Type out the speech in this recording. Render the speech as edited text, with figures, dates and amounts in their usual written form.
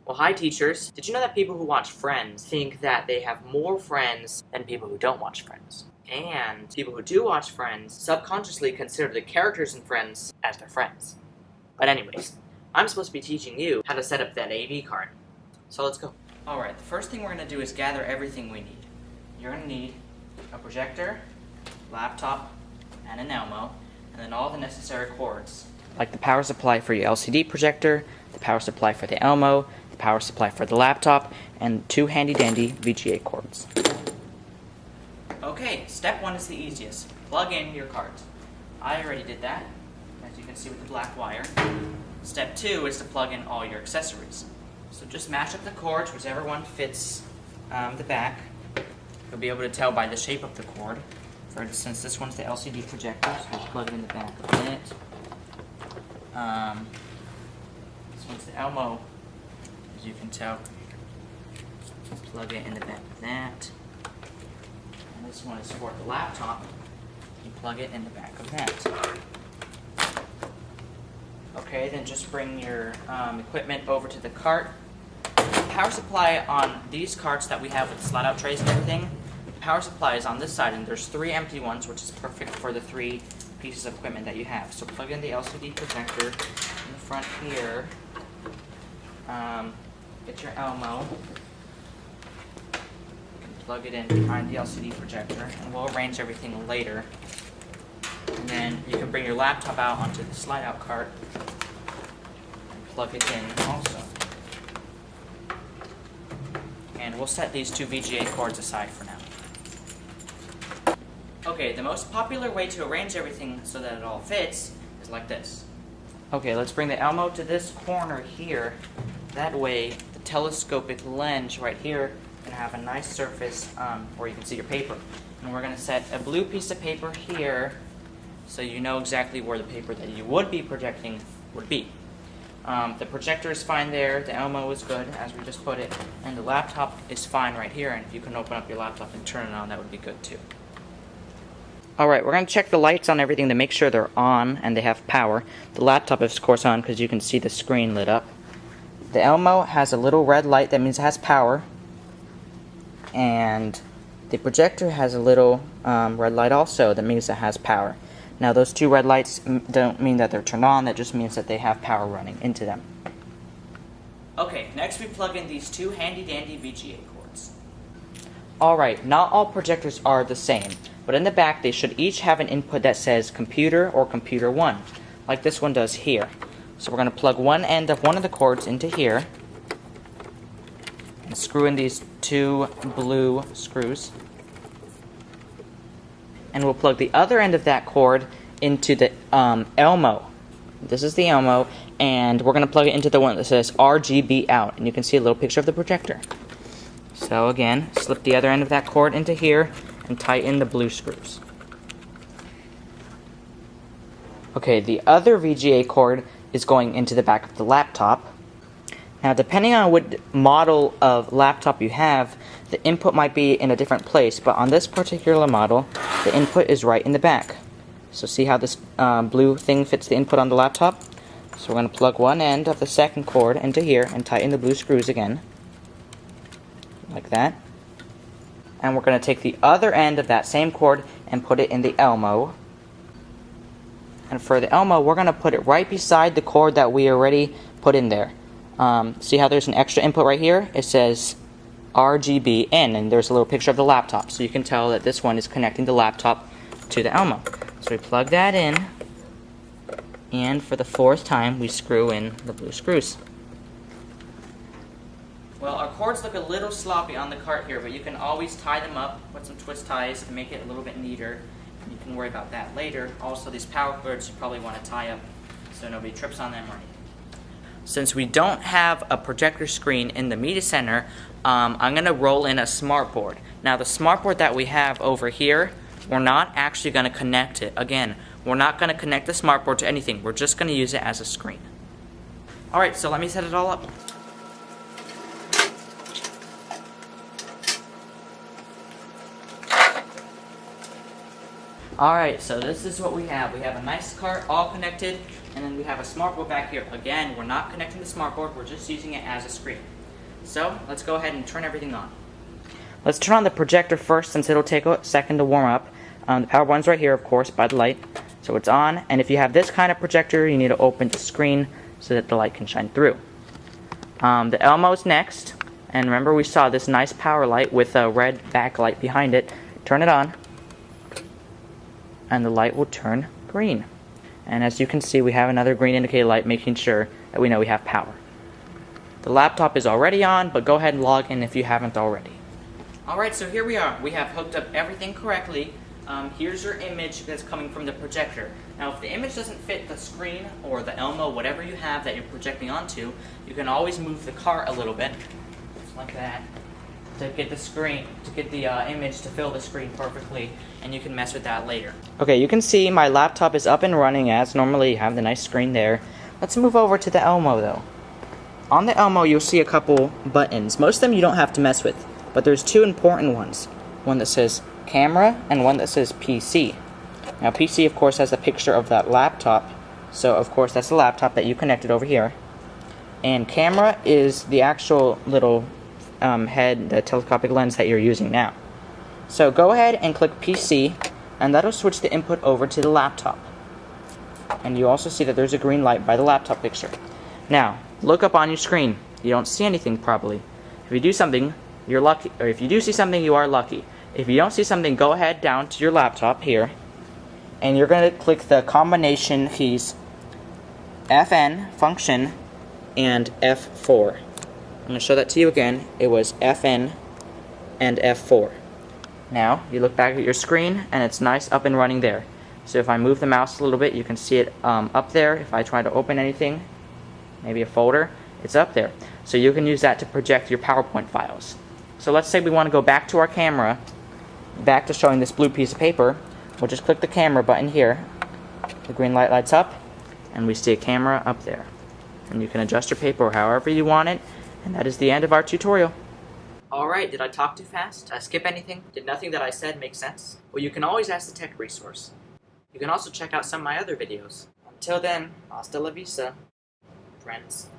Well, hi teachers. Did you know that people who watch Friends think that they have more friends than people who don't watch Friends? And people who do watch Friends subconsciously consider the characters in Friends as their friends. But anyways, I'm supposed to be teaching you how to set up that AV card. So let's go. Alright, the first thing we're going to do is gather everything we need. You're going to need a projector, laptop, and an ELMO, and then all the necessary cords. Like the power supply for your LCD projector, the power supply for the ELMO, the power supply for the laptop, and 2 handy-dandy VGA cords. Okay, step 1 is the easiest. Plug in your cards. I already did that, as you can see with the black wire. Step 2 is to plug in all your accessories. So just match up the cords, whichever one fits the back. You'll be able to tell by the shape of the cord. For instance, this one's the LCD projector, so just plug it in the back of it. This one's the ELMO, as you can tell. Plug it in the back of that. And this one is for the laptop. You plug it in the back of that. Okay, then just bring your equipment over to the cart. Power supply on these carts that we have with slide-out trays and everything, the power supply is on this side, and there's 3 empty ones, which is perfect for the 3 pieces of equipment that you have. So plug in the LCD projector in the front here. Get your ELMO. Plug it in behind the LCD projector, and we'll arrange everything later. And then you can bring your laptop out onto the slide-out cart and plug it in also. And we'll set these 2 VGA cords aside for now. Okay, the most popular way to arrange everything so that it all fits is like this. Okay, let's bring the ELMO to this corner here. That way, the telescopic lens right here can have a nice surface where you can see your paper. And we're going to set a blue piece of paper here so you know exactly where the paper that you would be projecting would be. The projector is fine there, the ELMO is good, as we just put it, and the laptop is fine right here, and if you can open up your laptop and turn it on, that would be good too. Alright, we're going to check the lights on everything to make sure they're on and they have power. The laptop is of course on because you can see the screen lit up. The ELMO has a little red light, that means it has power, and the projector has a little red light also, that means it has power. Now those 2 red lights don't mean that they're turned on, that just means that they have power running into them. Okay, next we plug in these 2 handy-dandy VGA cords. Alright, not all projectors are the same, but in the back they should each have an input that says computer or computer 1, like this one does here. So we're going to plug one end of one of the cords into here, and screw in these 2 blue screws. And we'll plug the other end of that cord into the ELMO. This is the ELMO, and we're going to plug it into the one that says RGB out, and you can see a little picture of the projector. So again, slip the other end of that cord into here and tighten the blue screws. Okay, the other VGA cord is going into the back of the laptop. Now, depending on what model of laptop you have, the input might be in a different place, but on this particular model, the input is right in the back. So see how this blue thing fits the input on the laptop? So we're going to plug one end of the second cord into here and tighten the blue screws again, like that. And we're going to take the other end of that same cord and put it in the ELMO. And for the ELMO, we're going to put it right beside the cord that we already put in there. See how there's an extra input right here? It says RGB in, and there's a little picture of the laptop, so you can tell that this one is connecting the laptop to the ELMO. So we plug that in, and for the 4th time we screw in the blue screws. Well, our cords look a little sloppy on the cart here, but you can always tie them up, put some twist ties to make it a little bit neater. You can worry about that later. Also, these power cords you probably want to tie up so nobody trips on them or anything. Since we don't have a projector screen in the media center, I'm going to roll in a smartboard. Now the smartboard that we have over here, we're not actually going to connect it. Again, we're not going to connect the smartboard to anything. We're just going to use it as a screen. Alright, so let me set it all up. Alright, so this is what we have. We have a nice cart all connected, and then we have a smartboard back here. Again, we're not connecting the smartboard, we're just using it as a screen. So let's go ahead and turn everything on. Let's turn on the projector first since it'll take a second to warm up. The power button's right here, of course, by the light. So it's on, and if you have this kind of projector, you need to open the screen so that the light can shine through. The ELMOs next, and remember we saw this nice power light with a red backlight behind it. Turn it on, and the light will turn green. And as you can see, we have another green indicator light making sure that we know we have power. The laptop is already on, but go ahead and log in if you haven't already. Alright, so here we are. We have hooked up everything correctly. Here's your image that's coming from the projector. Now, if the image doesn't fit the screen or the ELMO, whatever you have that you're projecting onto, you can always move the cart a little bit, just like that, to get the screen, to get the image to fill the screen perfectly, and you can mess with that later. Okay, you can see my laptop is up and running as normally. You have the nice screen there. Let's move over to the ELMO though. On the ELMO, you'll see a couple buttons. Most of them you don't have to mess with, but there's two important ones. One that says camera and one that says PC. Now PC of course has a picture of that laptop, so of course that's the laptop that you connected over here. And camera is the actual little head, the telescopic lens that you're using now. So go ahead and click PC, and that'll switch the input over to the laptop. And you also see that there's a green light by the laptop picture. Now, look up on your screen. You don't see anything probably. If you do something, you're lucky, or if you do see something, you are lucky. If you don't see something, go ahead down to your laptop here, and you're going to click the combination keys FN, function, and F4. I'm going to show that to you again. It was FN and F4. Now, you look back at your screen, and it's nice up and running there. So if I move the mouse a little bit, you can see it up there. If I try to open anything, maybe a folder, it's up there. So you can use that to project your PowerPoint files. So let's say we want to go back to our camera, back to showing this blue piece of paper. We'll just click the camera button here. The green light lights up, and we see a camera up there. And you can adjust your paper however you want it, and that is the end of our tutorial. Alright, did I talk too fast? Did I skip anything? Did nothing that I said make sense? Well, you can always ask the tech resource. You can also check out some of my other videos. Until then, hasta la vista, friends.